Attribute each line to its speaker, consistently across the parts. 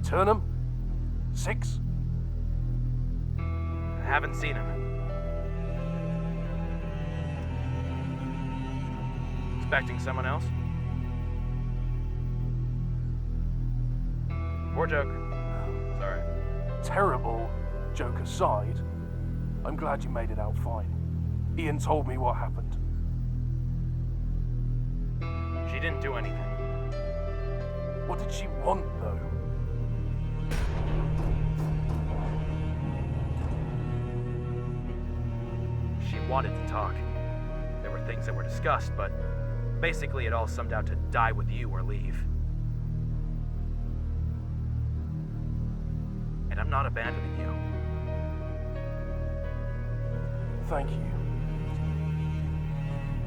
Speaker 1: Aeternum? 6?
Speaker 2: I haven't seen him. Expecting someone else? Poor joke. Sorry.
Speaker 1: Terrible joke aside, I'm glad you made it out fine. Ian told me what happened.
Speaker 2: She didn't do anything.
Speaker 1: What did she want, though?
Speaker 2: She wanted to talk. There were things that were discussed, but basically it all summed out to die with you or leave. And I'm not abandoning you.
Speaker 1: Thank you.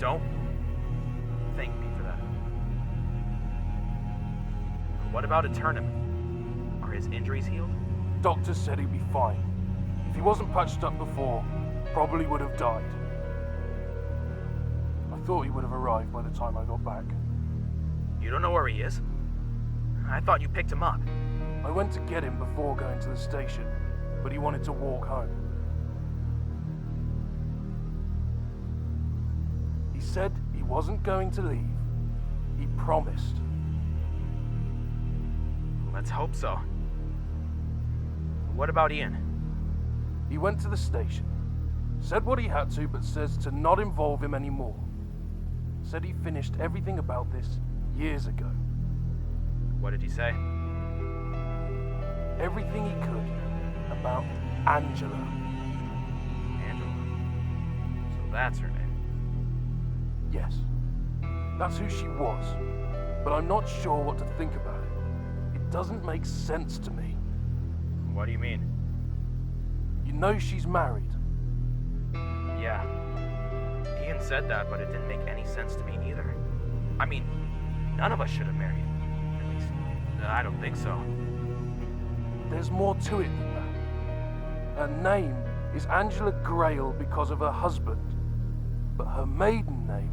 Speaker 2: Don't thank me for that. What about Aeternum? Are his injuries healed?
Speaker 1: Doctor said he'd be fine. If he wasn't patched up before, probably would have died. I thought he would have arrived by the time I got back.
Speaker 2: You don't know where he is? I thought you picked him up.
Speaker 1: I went to get him before going to the station, but he wanted to walk home. He said he wasn't going to leave. He promised.
Speaker 2: Let's hope so. What about Ian?
Speaker 1: He went to the station. Said what he had to, but says to not involve him anymore. Said he finished everything about this years ago.
Speaker 2: What did he say?
Speaker 1: Everything he could about Angela.
Speaker 2: Angela. So that's her name.
Speaker 1: Yes, that's who she was, but I'm not sure what to think about it. It doesn't make sense to me.
Speaker 2: What do you mean?
Speaker 1: You know she's married.
Speaker 2: Yeah. Ian said that, but it didn't make any sense to me either. I mean, none of us should have married. At least, I don't think so.
Speaker 1: There's more to it than that. Her name is Angela Grail because of her husband, but her maiden name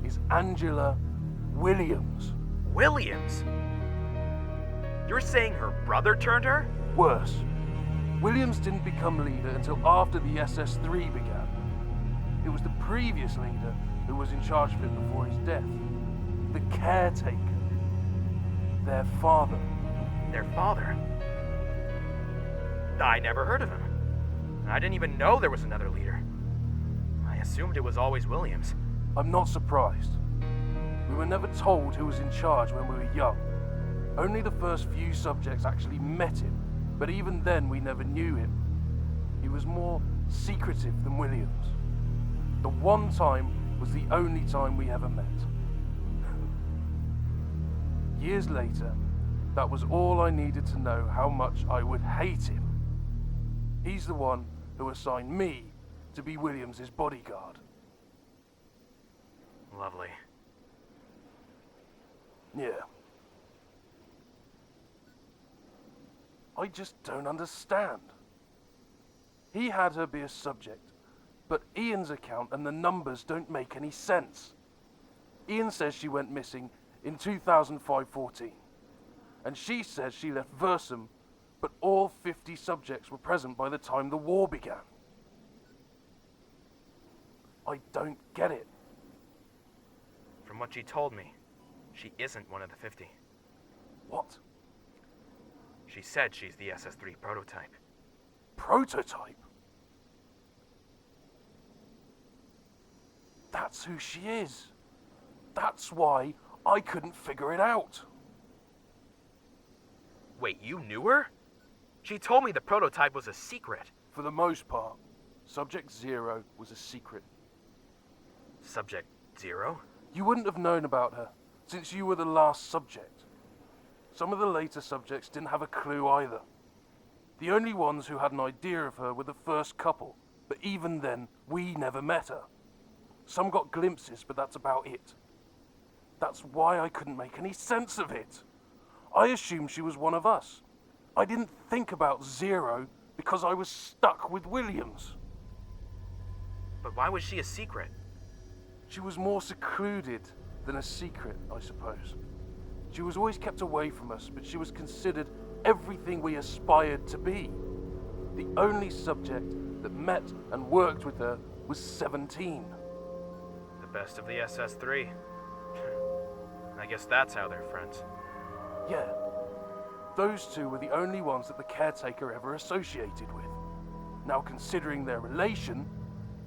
Speaker 1: is Angela Williams.
Speaker 2: Williams? You're saying her brother turned her?
Speaker 1: Worse, Williams didn't become leader until after the SSIII began. It was the previous leader who was in charge of it before his death. The caretaker. Their father.
Speaker 2: Their father? I never heard of him. I didn't even know there was another leader. I assumed it was always Williams.
Speaker 1: I'm not surprised. We were never told who was in charge when we were young. Only the first few subjects actually met him, but even then we never knew him. He was more secretive than Williams. The one time was the only time we ever met. Years later, that was all I needed to know how much I would hate him. He's the one who assigned me to be Williams's bodyguard.
Speaker 2: Lovely.
Speaker 1: Yeah. I just don't understand. He had her be a subject, but Ian's account and the numbers don't make any sense. Ian says she went missing in 2005-14, and she says she left Versum, but all 50 subjects were present by the time the war began. I don't get it.
Speaker 2: From what she told me, she isn't one of the 50.
Speaker 1: What?
Speaker 2: She said she's the SS3 prototype.
Speaker 1: Prototype? That's who she is. That's why I couldn't figure it out.
Speaker 2: Wait, you knew her? She told me the prototype was a secret.
Speaker 1: For the most part, Subject 0 was a secret.
Speaker 2: Subject 0?
Speaker 1: You wouldn't have known about her, since you were the last subject. Some of the later subjects didn't have a clue either. The only ones who had an idea of her were the first couple, but even then, we never met her. Some got glimpses, but that's about it. That's why I couldn't make any sense of it. I assumed she was one of us. I didn't think about 0 because I was stuck with Williams.
Speaker 2: But why was she a secret?
Speaker 1: She was more secluded than a secret, I suppose. She was always kept away from us, but she was considered everything we aspired to be. The only subject that met and worked with her was 17.
Speaker 2: The best of the SS3. I guess that's how they're friends.
Speaker 1: Yeah. Those two were the only ones that the caretaker ever associated with. Now, considering their relation,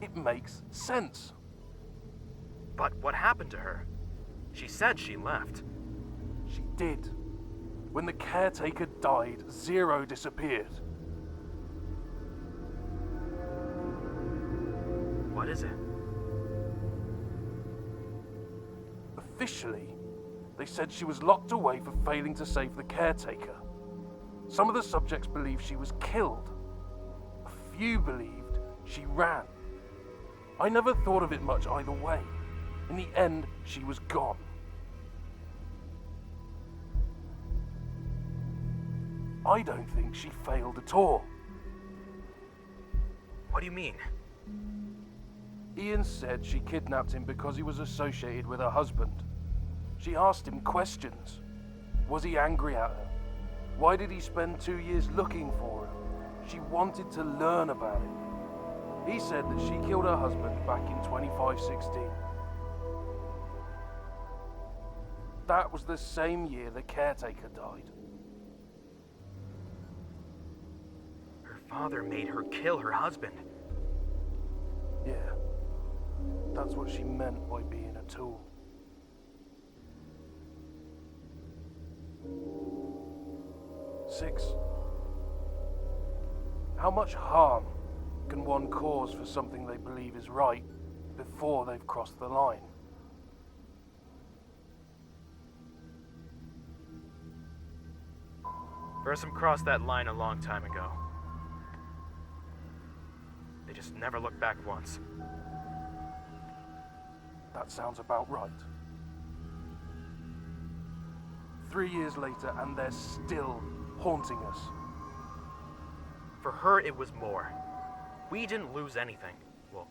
Speaker 1: it makes sense.
Speaker 2: But what happened to her? She said she left.
Speaker 1: She did. When the caretaker died, Zero disappeared.
Speaker 2: What is it?
Speaker 1: Officially, they said she was locked away for failing to save the caretaker. Some of the subjects believe she was killed. A few believed she ran. I never thought of it much either way. In the end, she was gone. I don't think she failed at all.
Speaker 2: What do you mean?
Speaker 1: Ian said she kidnapped him because he was associated with her husband. She asked him questions. Was he angry at her? Why did he spend 2 years looking for her? She wanted to learn about it. He said that she killed her husband back in 2516. That was the same year the caretaker died.
Speaker 2: Her father made her kill her husband.
Speaker 1: Yeah, that's what she meant by being a tool. Six. How much harm can one cause for something they believe is right before they've crossed the line?
Speaker 2: Versum crossed that line a long time ago. They just never looked back once.
Speaker 1: That sounds about right. 3 years later, and they're still haunting us.
Speaker 2: For her, it was more. We didn't lose anything. Well,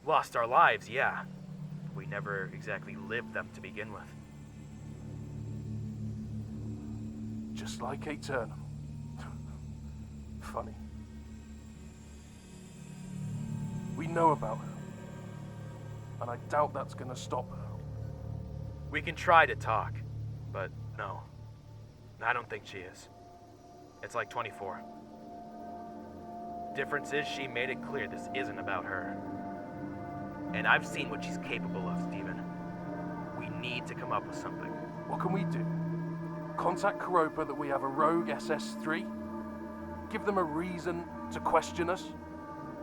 Speaker 2: lost our lives, yeah. We never exactly lived them to begin with.
Speaker 1: Just like Aeternum. Funny. We know about her. And I doubt that's gonna stop her.
Speaker 2: We can try to talk, but no. I don't think she is. It's like 24. Difference is she made it clear this isn't about her. And I've seen what she's capable of, Steven. We need to come up with something.
Speaker 1: What can we do? Contact Koropa that we have a rogue SS3? Give them a reason to question us?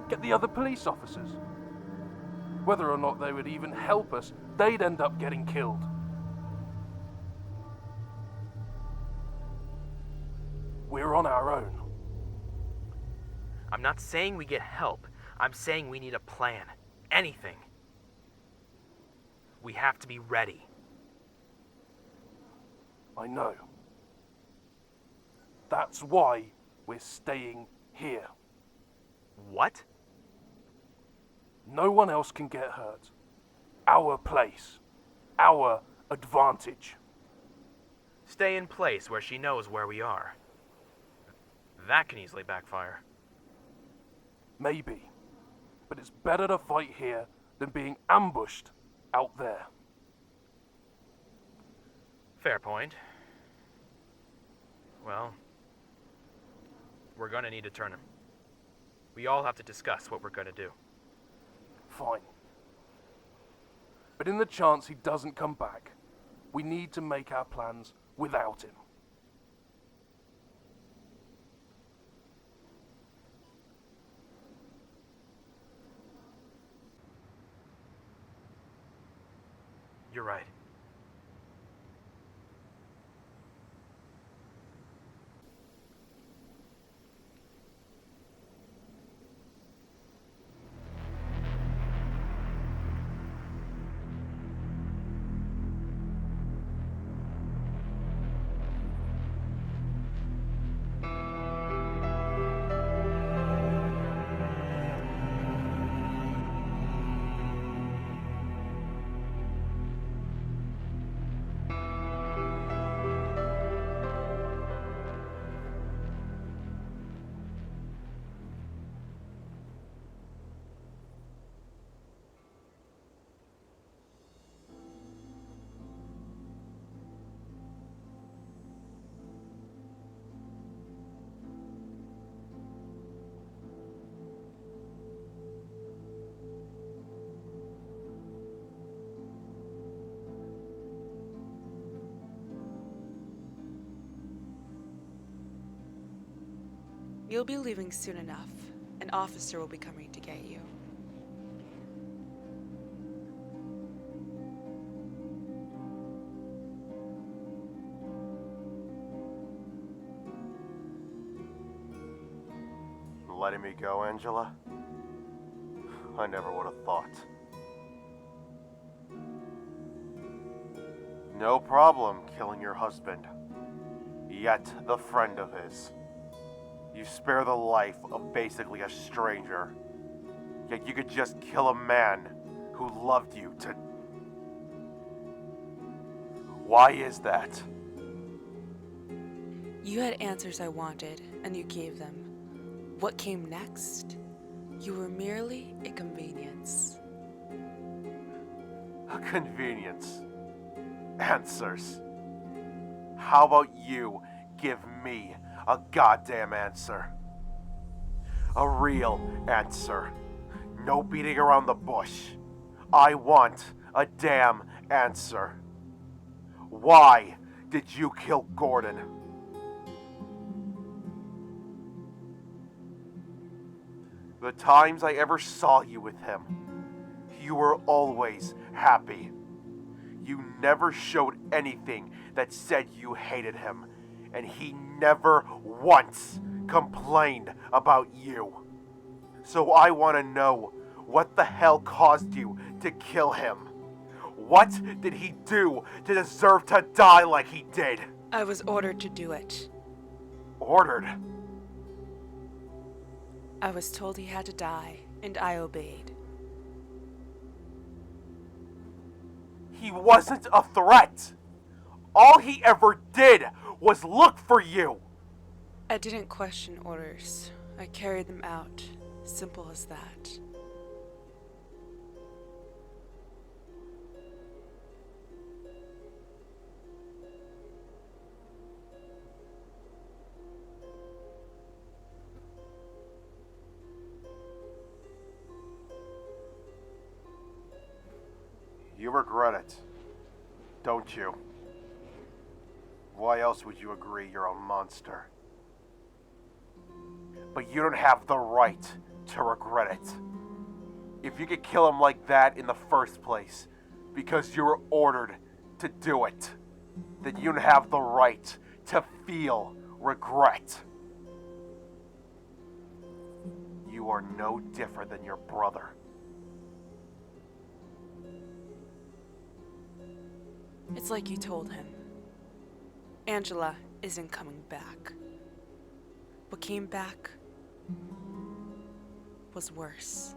Speaker 1: Get the other police officers? Whether or not they would even help us, they'd end up getting killed. We're on our own.
Speaker 2: I'm not saying we get help. I'm saying we need a plan. Anything. We have to be ready.
Speaker 1: I know. That's why we're staying here.
Speaker 2: What?
Speaker 1: No one else can get hurt. Our place. Our advantage.
Speaker 2: Stay in place where she knows where we are. That can easily backfire.
Speaker 1: Maybe. But it's better to fight here than being ambushed out there.
Speaker 2: Fair point. Well, we're gonna need Aeternum. We all have to discuss what we're gonna do.
Speaker 1: Fine. But in the chance he doesn't come back, we need to make our plans without him.
Speaker 2: You're right.
Speaker 3: You'll be leaving soon enough. An officer will be coming to get you.
Speaker 4: Letting me go, Angela? I never would have thought. No problem killing your husband, yet the friend of his. You spare the life of basically a stranger, yet you could just kill a man who loved you to... Why is that?
Speaker 3: You had answers I wanted, and you gave them. What came next? You were merely a convenience.
Speaker 4: A convenience. Answers. How about you give me a goddamn answer? A real answer. No beating around the bush. I want a damn answer. Why did you kill Gordon? The times I ever saw you with him, you were always happy. You never showed anything that said you hated him, and he never once complained about you. So I want to know what the hell caused you to kill him? What did he do to deserve to die like he did?
Speaker 3: I was ordered to do it.
Speaker 4: Ordered?
Speaker 3: I was told he had to die, and I obeyed.
Speaker 4: He wasn't a threat. All he ever did was look for you.
Speaker 3: I didn't question orders. I carried them out. Simple as that.
Speaker 4: You regret it, don't you? Why else would you agree you're a monster? But you don't have the right to regret it. If you could kill him like that in the first place, because you were ordered to do it, then you don't have the right to feel regret. You are no different than your brother.
Speaker 3: It's like you told him. Angela isn't coming back. What came back was worse.